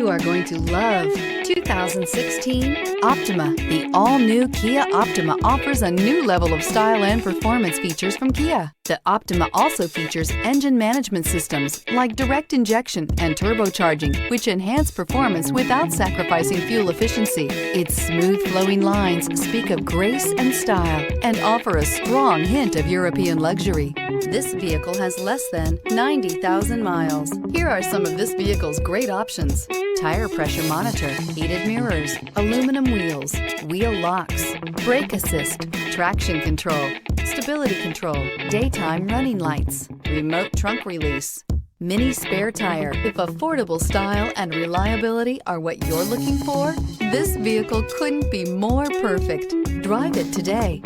You are going to love 2016 Optima. The all-new Kia Optima offers a new level of style and performance features from Kia. The Optima also features engine management systems like direct injection and turbocharging, which enhance performance without sacrificing fuel efficiency. Its smooth flowing lines speak of grace and style and offer a strong hint of European luxury. This vehicle has less than 90,000 miles. Here are some of this vehicle's great options: tire pressure monitor, heated mirrors, aluminum wheels, wheel locks, brake assist, traction control, stability control, daytime running lights, remote trunk release, mini spare tire. If affordable style and reliability are what you're looking for, this vehicle couldn't be more perfect. Drive it today.